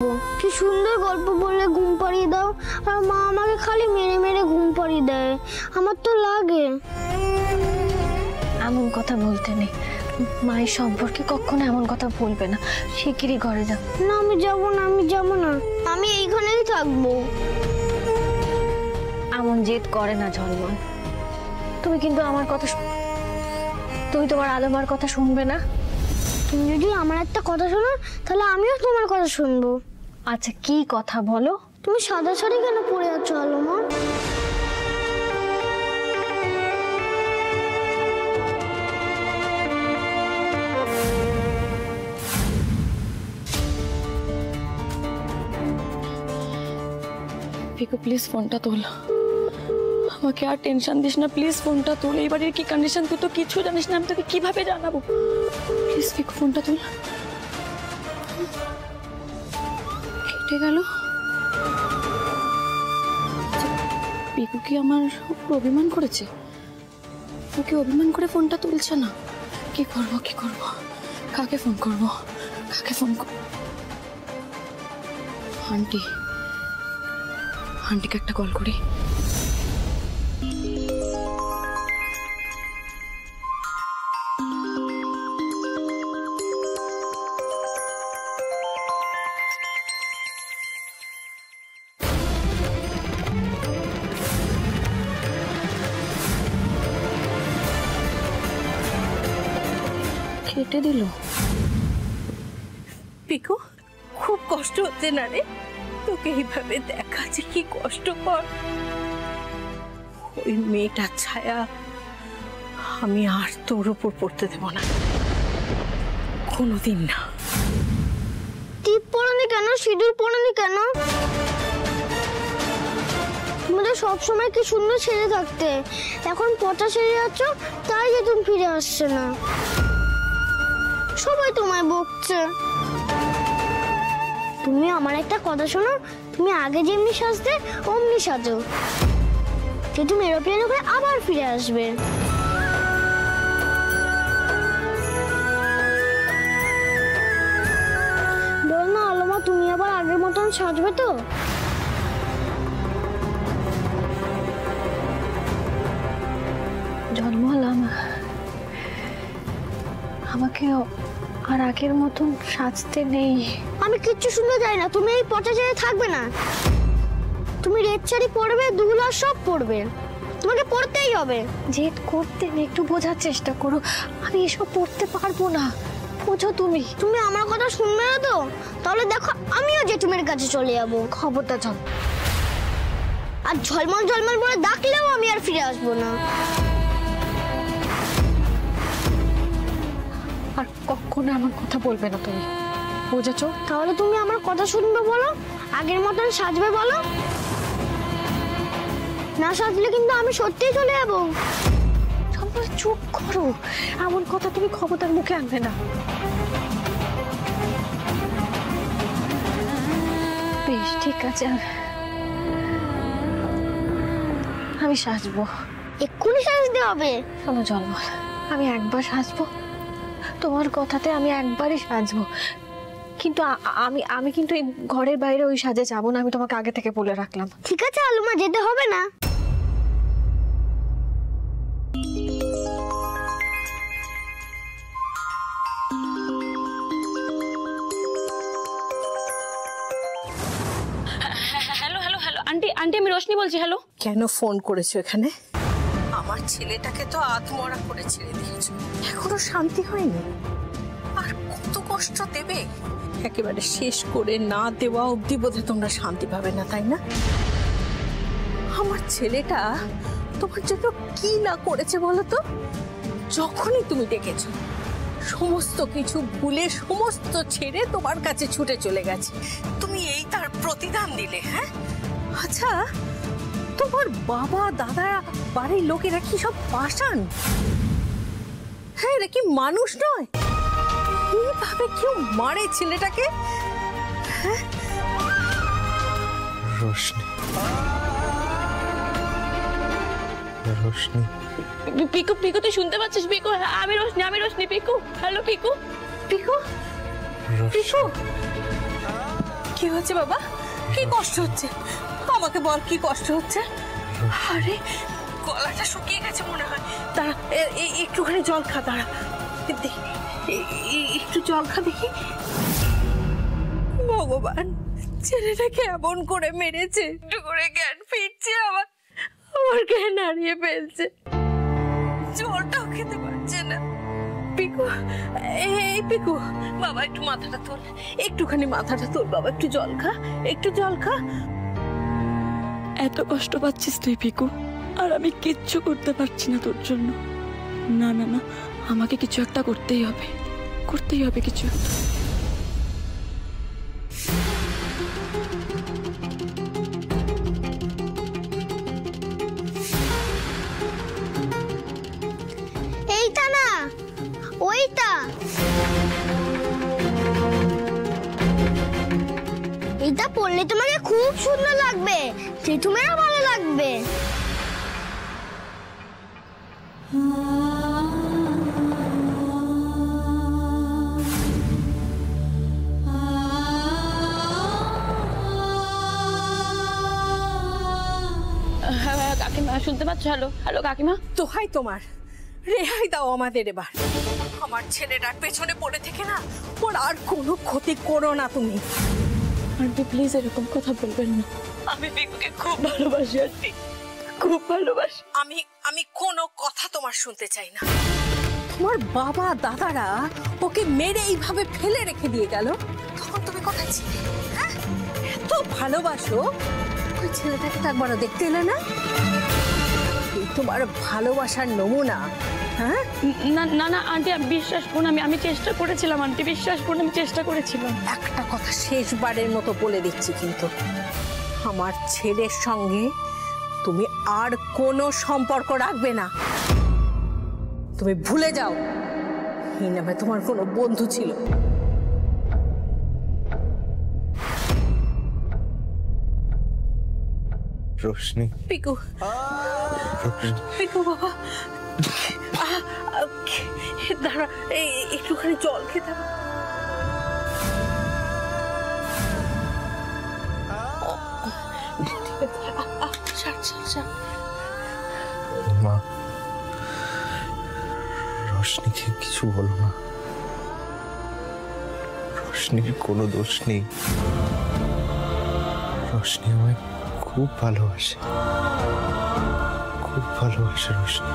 কি সুন্দর গল্প বললে ঘুম পাড়িয়ে দাও, আর মা আমাকে খালি মেরে মেরে ঘুম পাড়িয়ে দেয়। আমার তো লাগে। এমন কথা বলতে নেই, মায়ের সম্পর্কে কখনো এমন কথা বলবে না। শিগগিরই ঘরে যাও। না আমি যাব না, আমি যাব না, আমি এইখানেই থাকবো। এমন জেদ করে না ঝলমল। তুমি কিন্তু আমার কথা, তুমি তোমার আলোমার কথা শুনবে না। তুমি যদি আমার একটা কথা শোনো তাহলে আমিও তোমার কথা শুনবো। আচ্ছা কি কথা বলো? তুমি সাদা শাড়ি কেন পরে আছো আলোমা? পিকু প্লিজ ফোনটা তোল, আমাকে আর টেনশন দিস না, প্লিজ ফোনটা তোল। এই বাড়ির কি কন্ডিশন তুই তো কিছু জানিস না, আমি তোকে কিভাবে জানাবো? প্লিজ পিকু ফোনটা তোল। কেটে গেল। পিকু কি আমার অভিমান করেছে? ওকে অভিমান করে ফোনটা তুলছে না। কি করব কি করব, কাকে ফোন করব, কাকে ফোন করব? আন্টি, আন্টিকে একটা কল করি। কেটে দিল। পিকু খুব কষ্ট হচ্ছে না রে? তোকে এইভাবে দেখা যে কি কষ্টকর। ওই মেয়েটার ছায়া আমি আর তোর উপর পড়তে দেব না, কোনোদিন না। টিপ পরনি কেন, সিঁদুর পরনি কেন? তুমি তো সবসময় কি সুন্দর সেরে থাকতে, এখন পচা সেরে যাচ্ছ, তাই যে তুমি ফিরে আসছে না। সবাই তোমায় বকছে। তুমি আমার একটা কথা শোনো, তুমি আগে যেমনি সাজতে অমনি সাজো, যে তুমি এরোপ্লেনে করে আবার ফিরে আসবে। বল না আলোমা, তুমি আবার আগের মতন সাজবে তো? ঝলমল আমাকে আর আগের মতন সাজতে নেই। আমি কিচ্ছু শুনতে চাই না, তুমি এই পচা শাড়ি থাকবে না। তুমি রেড শাড়ি পরবে, দুগুলো সব পরবে, তোমাকে পরতেই হবে। জেদ করতে নেই, একটু বোঝার চেষ্টা করো। আমি এসব পড়তে পারবো না, বোঝো তুমি। তুমি আমার কথা শুনবে না তো? তাহলে দেখো আমিও জেঠুমের কাছে চলে যাবো। খবরটা চল। আর ঝলমল ঝলমল বলে ডাকলেও আমি আর ফিরে আসবো না। আর কখনো আমার কথা বলবে না তুমি, বুঝেছো? তাহলে তুমি আমার কথা শুনবে বলো, আগের মতন সাজবে বলো। না সাজলে কিন্তু আমি সত্যিই চলে যাবো। চুপ করো, এমন কথা তুমি খবরদার মুখে আনবে না। বেশ ঠিক আছে, আমি সাজবো। এক্ষুনি সাজতে হবে? শোনো ঝলমল, আমি একবার সাজবো, তোমার কথাতে আমি একবারই সাজবো, কিন্তু আমি কিন্তু এই ঘরের বাইরে ওই সাজে যাবো না, আমি তোমাকে আগে থেকে বলে রাখলাম। ঠিক আছে আলুমা, যেতে হবে না। Hello hello hello aunty, aunty আমি রোশনি বলছি। হ্যালো। কেন ফোন করেছো এখানে? আমার ছেলেটাকে তো আত্মহত্যা করে ছেড়ে দিয়েছো, এখনো শান্তি হয়নি? আর কত কষ্ট দেবে? একেবারে শেষ করে না দেওয়া অবধি বোধহয় তোমরা শান্তি পাবে না, তাই না? আমার ছেলেটা তোমার জন্য কি না করেছে বলো তো? যখনই তুমি ডেকেছো সমস্ত কিছু ভুলে, সমস্ত ছেড়ে তোমার কাছে ছুটে চলে গেছে। তুমি এই তার প্রতিদান দিলে? হ্যাঁ, আচ্ছা তোমার বাবা দাদা বাড়ির লোকেরা কি সব পাষাণ? হ্যাঁ, এরা কি মানুষ নয়? এইভাবে কেউ মারে ছেলেটাকে? হ্যাঁ রোশনি, রোশনি, পিকু, পিকু তুই শুনতে পাচ্ছিস? পিকু, আমি রোশনি, আমি রোশনি। পিকু, হ্যালো পিকু, পিকু, পিকু কি হচ্ছে বাবা? কি কষ্ট হচ্ছে? আমাকে বল, কি কষ্ট হচ্ছে? আরে গলাটা শুকিয়ে গেছে মনে হয়। দাঁড়া, একটুখানি জল খা, দাঁড়া একটু জল খা দেখি। ভগবান, ছেলেটাকে এমন করে মেরেছে, একটু করে জ্ঞান ফিরছে, আমার জ্ঞান হারিয়ে ফেলছে, জলটাও খেতে পারছে না। পিকু, এই পিকু বাবা, একটু মাথাটা তোল, একটুখানি মাথাটা তোল বাবা, একটু জল খা, একটু জল খা। এত কষ্ট পাচ্ছিস তুই পিকু, আর আমি কিচ্ছু করতে পারছি না তোর জন্য। না না না, আমাকে কিছু একটা করতেই হবে, করতেই হবে কিছু একটা। এইটা না, ওইটা। এটা পরলে তোমাকে খুব সুন্দর লাগবে, জেঠুমেরও ভালো লাগবে। হ্যাঁ কাকিমা, শুনতে পাচ্ছ? হ্যালো হ্যালো কাকিমা। দোহাই তোমার, রেহাই দাও আমাদের এবার। আমার ছেলেটার পেছনে পড়ে থেকে না, ওর আর কোনো ক্ষতি করো না তুমি। আন্টি প্লিজ এরকম কথা বলবেন না, আমি পিকুকে খুব ভালোবাসি আন্টি, খুব ভালোবাসি। আমি কোনো কথা তোমার শুনতে চাই না। তোমার বাবা দাদারা ওকে মেরে এইভাবে ফেলে রেখে দিয়ে গেল, তখন তুমি কোথায় ছিলে? হ্যাঁ, এত ভালোবাসো, ওই ছেলেটাকে তো একবারও দেখতে এলে না? এই তোমার ভালোবাসার নমুনা। হ্যাঁ না না না আন্টি, আমি বিশ্বাস করুন, আমি চেষ্টা করেছিলাম আন্টি, বিশ্বাস করুন আমি চেষ্টা করেছিলাম। একটা কথা শেষবারের মতো বলে দিচ্ছি, কিন্তু আমার ছেলের সঙ্গে তুমি আর কোনো সম্পর্ক রাখবে না। তুমি ভুলে যাও এই নামে তোমার কোনো বন্ধু ছিল। রোশনি, পিকু, পিকু বাবা, দাঁড়া, একটুখানি জল খেতে হবে। মা, রোশনিকে কিছু বলো না। রোশনির কোনো দোষ নেই। রোশনি আমায় খুব ভালোবাসে, খুব ভালোবাসে রোশনি।